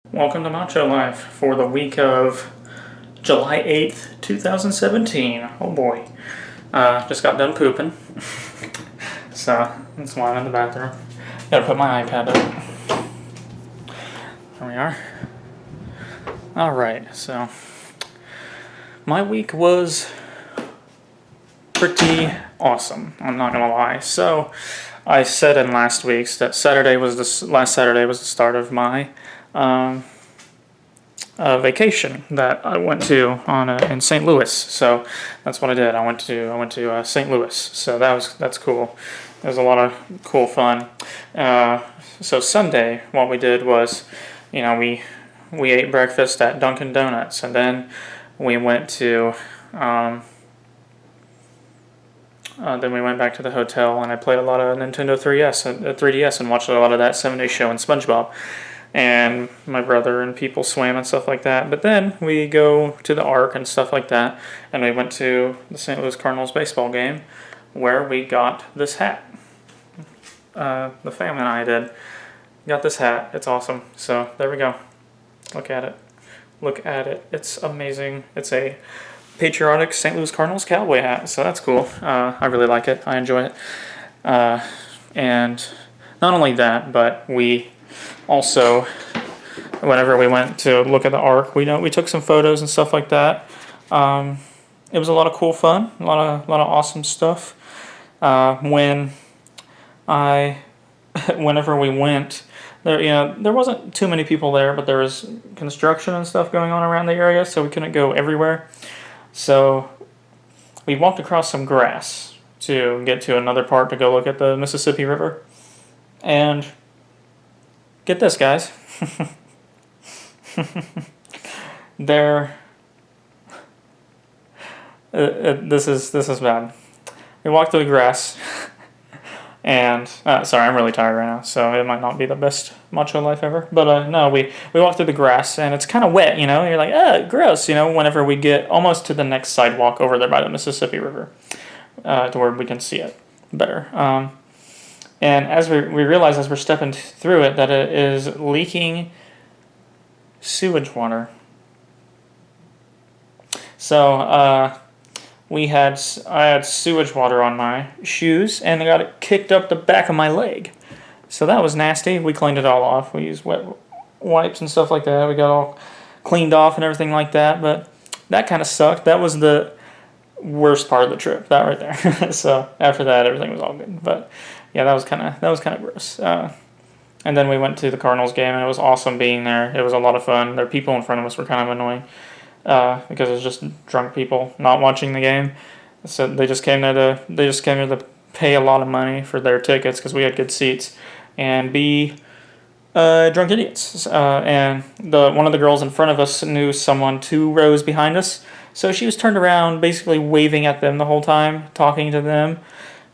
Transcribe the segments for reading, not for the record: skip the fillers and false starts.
Welcome to Macho Life for the week of July 8th, 2017. Oh boy. Just got done pooping. So, that's why I'm in the bathroom. Gotta put my iPad up. There we are. Alright, so my week was pretty awesome, I'm not gonna lie. So, I said in last week's that last Saturday was the start of my vacation that I went to in St. Louis. So that's what I did. I went to St. Louis. So that's cool. It was a lot of cool fun. So Sunday, what we did was, we ate breakfast at Dunkin' Donuts, and then we went to then we went back to the hotel, and I played a lot of Nintendo 3DS and watched a lot of that 7 Day Show and SpongeBob. And my brother and people swam and stuff like that. But then we go to the Ark and stuff like that, and we went to the St. Louis Cardinals baseball game, where we got this hat. The family and I got this hat. It's awesome. So there we go. Look at it. It's amazing. It's a Patriotic St. Louis Cardinals Cowboy hat. So that's cool. I really like it. I enjoy it. And not only that, but we also, whenever we went to look at the Ark, we took some photos and stuff like that. It was a lot of cool fun, a lot of awesome stuff. Whenever we went there wasn't too many people there, but there was construction and stuff going on around the area, so we couldn't go everywhere. So we walked across some grass to get to another part to go look at the Mississippi River, and get this, guys. This is bad. We walked through the grass, and sorry, I'm really tired right now, so it might not be the best Macho Life ever. But no, we walked through the grass, and it's kind of wet. You're like, gross. Whenever we get almost to the next sidewalk over there by the Mississippi River, to where we can see it better. And as we realize as we're stepping through it that it is leaking sewage water. So I had sewage water on my shoes, and I got it kicked up the back of my leg. So that was nasty. We cleaned it all off. We used wet wipes and stuff like that. We got all cleaned off and everything like that. But that kind of sucked. That was the worst part of the trip. That right there. So after that, everything was all good. But yeah, that was kind of gross. And then we went to the Cardinals game, and it was awesome being there. It was a lot of fun. The people in front of us were kind of annoying because it was just drunk people not watching the game. So they just came there to pay a lot of money for their tickets because we had good seats, and be drunk idiots. And one of the girls in front of us knew someone 2 rows behind us, so she was turned around, basically waving at them the whole time, talking to them.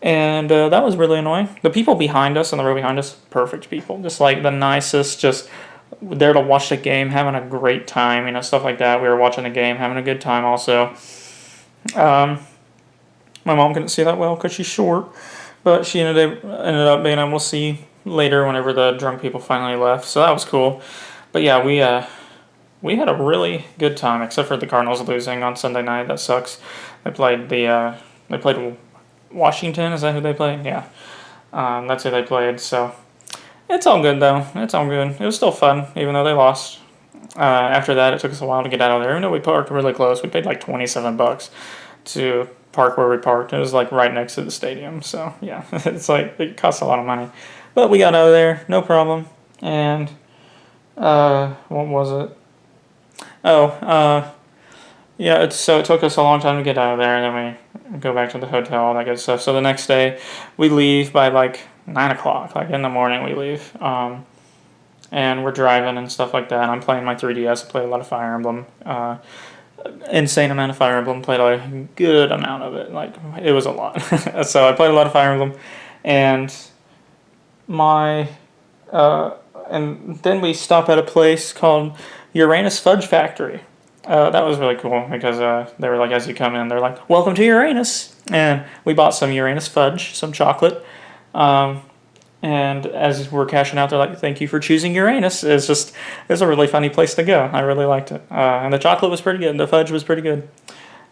And that was really annoying. The people behind us, on the row behind us, perfect people. Just like the nicest, just there to watch the game, having a great time, stuff like that. We were watching the game, having a good time also. My mom couldn't see that well because she's short, but she ended up being able to see later whenever the drunk people finally left. So that was cool. But yeah, we had a really good time, except for the Cardinals losing on Sunday night. That sucks. They played Washington, is that who they played? Yeah. That's who they played, so it's all good, though. It's all good. It was still fun, even though they lost. After that, it took us a while to get out of there. Even though we parked really close, we paid like $27 to park where we parked. It was like right next to the stadium, so yeah, it's like it costs a lot of money. But we got out of there, no problem. And what was it? Yeah, it took us a long time to get out of there, and then we go back to the hotel, all that good stuff. So the next day, we leave by like 9 o'clock, like in the morning we leave. And we're driving and stuff like that. I'm playing my 3DS. I play a lot of Fire Emblem. Insane amount of Fire Emblem. Played a good amount of it. Like, it was a lot. So I played a lot of Fire Emblem. And and then we stop at a place called Uranus Fudge Factory. That was really cool because they were like, as you come in, they're like, "Welcome to Uranus," and we bought some Uranus fudge, some chocolate, And as we're cashing out, they're like, "Thank you for choosing Uranus." It's a really funny place to go. I really liked it, and the chocolate was pretty good. The fudge was pretty good,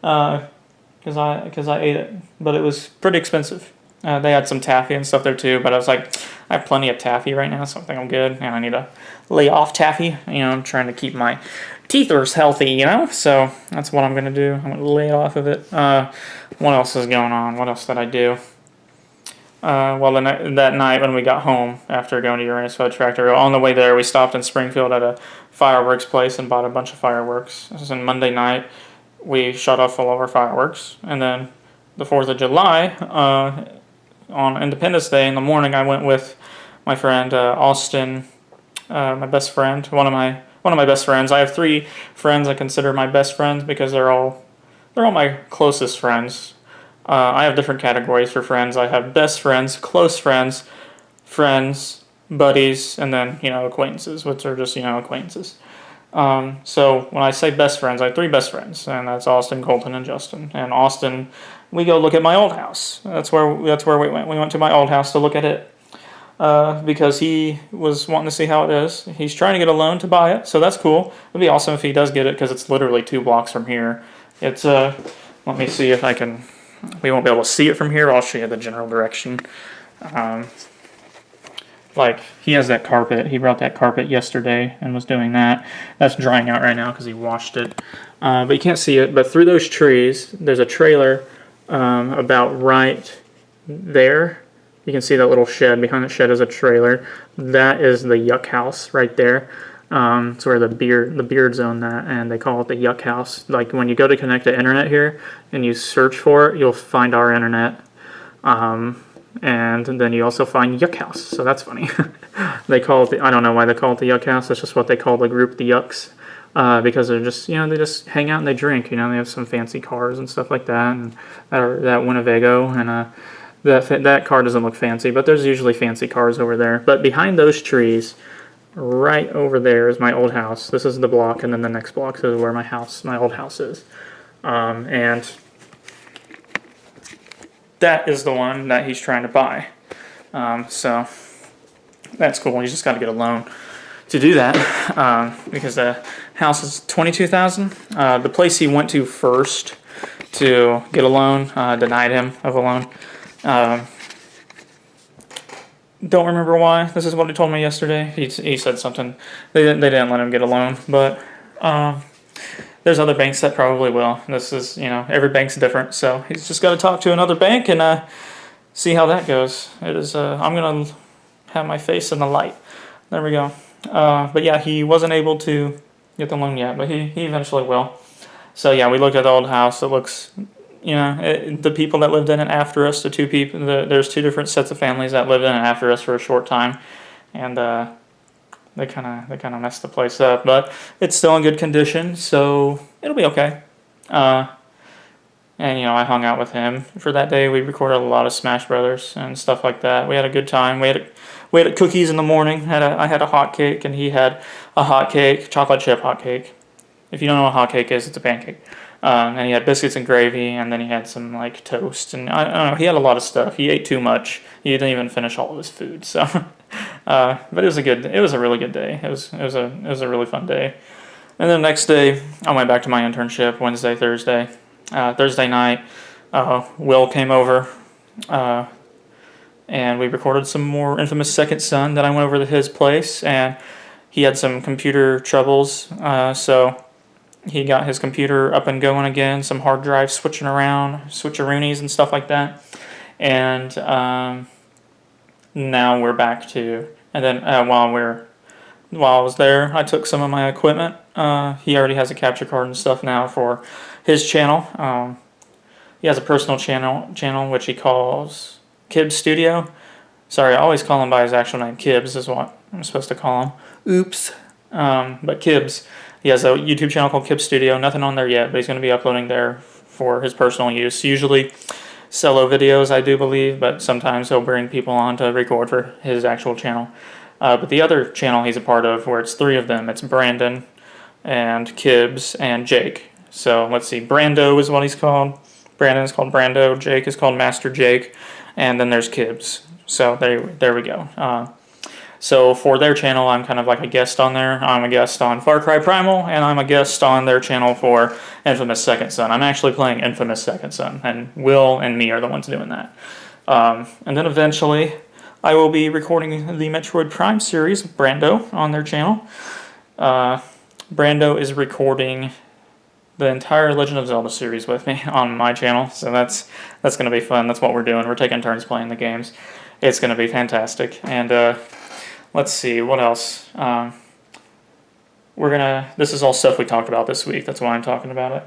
because I ate it, but it was pretty expensive. They had some taffy and stuff there too, but I was like, I have plenty of taffy right now, so I think I'm good, and I need to lay off taffy. I'm trying to keep my teethers healthy, so that's what I'm gonna do. I'm gonna lay off of it. What else is going on? What else did I do? Well, that night when we got home after going to Uranus Fudge Factory, on the way there, we stopped in Springfield at a fireworks place and bought a bunch of fireworks. This was on Monday night. We shut off all of our fireworks, and then the 4th of July, on Independence Day in the morning, I went with my friend Austin, my best friend, one of my best friends. I have 3 friends I consider my best friends because they're all my closest friends. I have different categories for friends. I have best friends, close friends, buddies, and then acquaintances, which are just acquaintances. So when I say best friends, I have 3 best friends, and that's Austin, Colton, and Justin. And Austin, we go look at my old house. That's where we went. We went to my old house to look at it because he was wanting to see how it is. He's trying to get a loan to buy it, so that's cool. It'd be awesome if he does get it because it's literally 2 blocks from here. It's let me see if I can. We won't be able to see it from here. I'll show you the general direction. Like, he has that carpet. He brought that carpet yesterday and was doing that. That's drying out right now because he washed it. But you can't see it. But through those trees, there's a trailer about right there. You can see that little shed. Behind the shed is a trailer. That is the Yuck House right there. It's where the Beards own that, and they call it the Yuck House. Like, when you go to connect to internet here and you search for it, you'll find our internet. And then you also find Yuck House, so that's funny. They call it I don't know why they call it the Yuck House. That's just what they call the group, the Yucks, because they're just they just hang out and they drink. They have some fancy cars and stuff like that, and that Winnebago, and that car doesn't look fancy, but there's usually fancy cars over there. But behind those trees, right over there, is my old house. This is the block, and then the next block is where my old house is, and that is the one that he's trying to buy. So that's cool. He's just got to get a loan to do that because the house is $22,000. The place he went to first to get a loan denied him of a loan. Don't remember why. This is what he told me yesterday. He said something. They didn't let him get a loan, but there's other banks that probably will. This is, every bank's different, so he's just got to talk to another bank and see how that goes. It is. I'm gonna have my face in the light. There we go. But yeah, he wasn't able to get the loan yet, but he eventually will. So yeah, we looked at the old house. It looks, the people that lived in it after us, there's 2 different sets of families that lived in it after us for a short time, and they kind of messed the place up, but it's still in good condition, so it'll be okay. And I hung out with him for that day. We recorded a lot of Smash Brothers and stuff like that. We had a good time. We had cookies in the morning. I had a hot cake, and he had a hot cake, chocolate chip hot cake. If you don't know what hot cake is, it's a pancake. And he had biscuits and gravy, and then he had some toast, and I don't know. He had a lot of stuff. He ate too much. He didn't even finish all of his food. So, but it was a really good day. It was a really fun day. And then the next day, I went back to my internship. Wednesday, Thursday, Thursday night, Will came over, and we recorded some more Infamous Second Son. Then I went over to his place, and he had some computer troubles, so he got his computer up and going again, some hard drives switching around, switcheroonies and stuff like that. And now we're back to, and then while I was there, I took some of my equipment. He already has a capture card and stuff now for his channel. He has a personal channel which he calls Kibbs Studio. Sorry, I always call him by his actual name. Kibbs is what I'm supposed to call him. Oops. But Kibbs. He has a YouTube channel called Kibbs Studio. Nothing on there yet, but he's going to be uploading there for his personal use. Usually solo videos, I do believe, but sometimes he'll bring people on to record for his actual channel. But the other channel he's a part of, where it's 3 of them, it's Brandon and Kibbs and Jake. So let's see, Brando is what he's called. Brandon is called Brando. Jake is called Master Jake. and then there's Kibbs. So there we go. So for their channel, I'm kind of like a guest on there. I'm a guest on Far Cry Primal, and I'm a guest on their channel for Infamous Second Son. I'm actually playing Infamous Second Son, and Will and me are the ones doing that. And then eventually, I will be recording the Metroid Prime series with Brando on their channel. Brando is recording the entire Legend of Zelda series with me on my channel, so that's going to be fun. That's what we're doing. We're taking turns playing the games. It's going to be fantastic. And let's see, what else? This is all stuff we talked about this week. That's why I'm talking about it.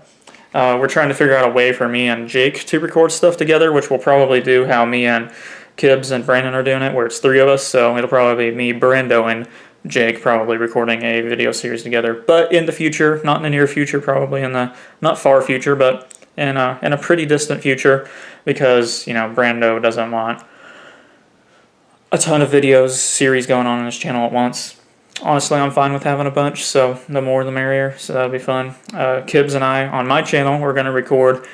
We're trying to figure out a way for me and Jake to record stuff together, which we'll probably do how me and Kibbs and Brandon are doing it, where it's 3 of us. So it'll probably be me, Brando, and Jake probably recording a video series together. But in the future, not in the near future, probably in the not far future, but in a pretty distant future, because Brando doesn't want a ton of videos series going on his channel at once. Honestly, I'm fine with having a bunch, so the more the merrier, so that'll be fun. Kibbs and I, on my channel, we're going to record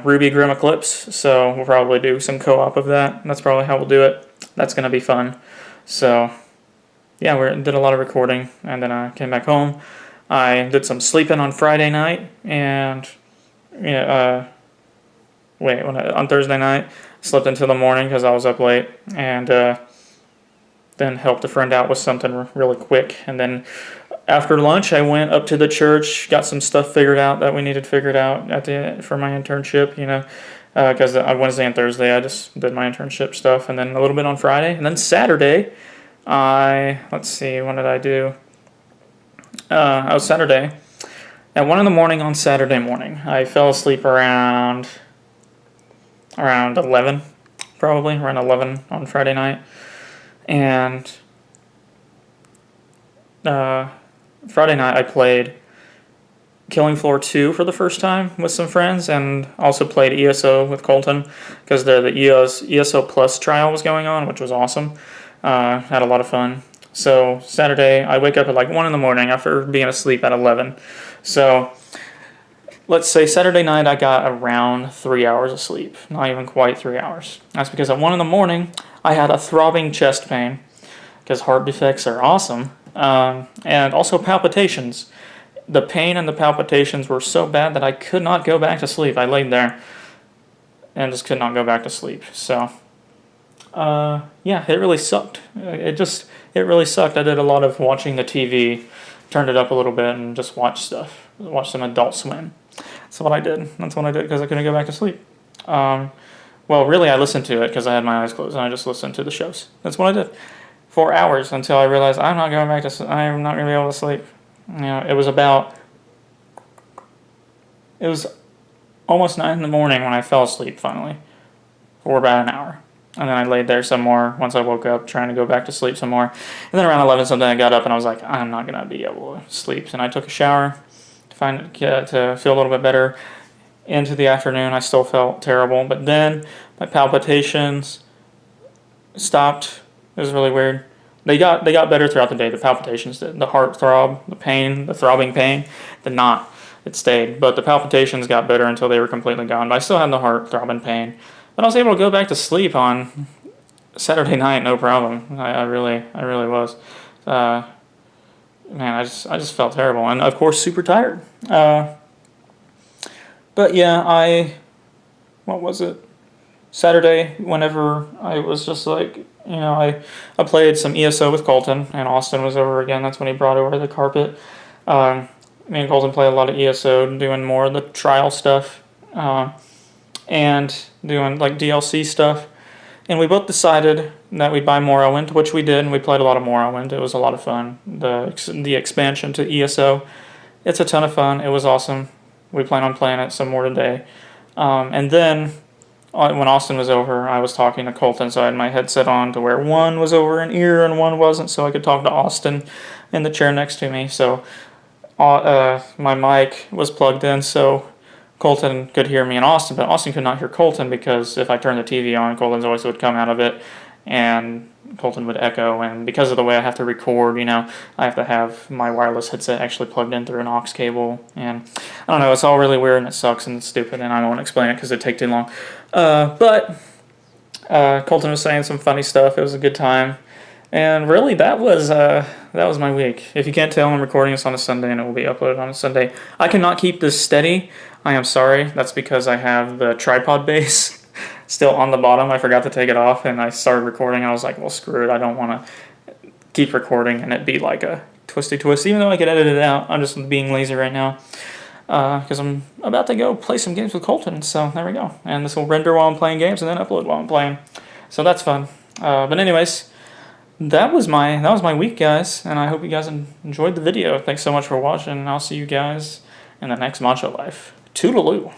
Ruby Grim Eclipse, so we'll probably do some co-op of that. That's probably how we'll do it. That's going to be fun. So, yeah, we did a lot of recording, and then I came back home. I did some sleeping on Friday night, and on Thursday night, slept until the morning because I was up late, and then helped a friend out with something really quick. And then after lunch, I went up to the church, got some stuff figured out that we needed figured out for my internship, because on Wednesday and Thursday I just did my internship stuff, and then a little bit on Friday. And then Saturday, let's see, what did I do? Saturday. At 1 in the morning on Saturday morning, I fell asleep around 11, probably, around 11 on Friday night. And Friday night I played Killing Floor 2 for the first time with some friends, and also played ESO with Colton, because the ESO Plus trial was going on, which was awesome. Had a lot of fun. So Saturday, I wake up at like 1 in the morning after being asleep at 11. So let's say Saturday night I got around 3 hours of sleep. Not even quite 3 hours. That's because at 1 in the morning, I had a throbbing chest pain, because heart defects are awesome. And also palpitations. The pain and the palpitations were so bad that I could not go back to sleep. I laid there and just could not go back to sleep. So, yeah, it really sucked. It really sucked. I did a lot of watching the TV, turned it up a little bit, and just watched stuff. Watched some Adult Swim. That's what I did. That's what I did because I couldn't go back to sleep. Well, really, I listened to it because I had my eyes closed, and I just listened to the shows. That's what I did. 4 hours until I realized I'm not going to be able to sleep. It was almost 9 in the morning when I fell asleep finally, for about an hour. And then I laid there some more once I woke up, trying to go back to sleep some more. And then around 11 something, I got up and I was like, I'm not going to be able to sleep. And I took a shower to feel a little bit better. Into the afternoon, I still felt terrible. But then my palpitations stopped. It was really weird. They got better throughout the day. The palpitations did. The heart throb, the pain, the throbbing pain, did not. It stayed. But the palpitations got better until they were completely gone. But I still had the heart throbbing pain. But I was able to go back to sleep on Saturday night, no problem. I really was. Man, I just felt terrible, and of course, super tired. But yeah, what was it? Saturday, whenever I was just like, I played some ESO with Colton, and Austin was over again. That's when he brought over the carpet. Me and Colton play a lot of ESO, doing more of the trial stuff, and doing like DLC stuff. And we both decided that we'd buy Morrowind, which we did, and we played a lot of Morrowind. It was a lot of fun. The expansion to ESO, it's a ton of fun. It was awesome. We plan on playing it some more today. And then when Austin was over, I was talking to Colton, so I had my headset on to where one was over an ear and one wasn't, so I could talk to Austin in the chair next to me. So my mic was plugged in, so Colton could hear me and Austin, but Austin could not hear Colton because if I turned the TV on, Colton's voice would come out of it, and Colton would echo, and because of the way I have to record, I have to have my wireless headset actually plugged in through an aux cable, and I don't know, it's all really weird, and it sucks, and it's stupid, and I won't explain it because it'd take too long. But Colton was saying some funny stuff. It was a good time. And really, that was my week. If you can't tell, I'm recording this on a Sunday, and it will be uploaded on a Sunday. I cannot keep this steady. I am sorry. That's because I have the tripod base still on the bottom. I forgot to take it off, and I started recording. I was like, well, screw it. I don't want to keep recording and it be like a twisty twist. Even though I could edit it out, I'm just being lazy right now. Because I'm about to go play some games with Colton. So there we go. And this will render while I'm playing games and then upload while I'm playing. So that's fun. But anyways, that was my week, guys. And I hope you guys enjoyed the video. Thanks so much for watching. And I'll see you guys in the next Macho Life. Toodaloo.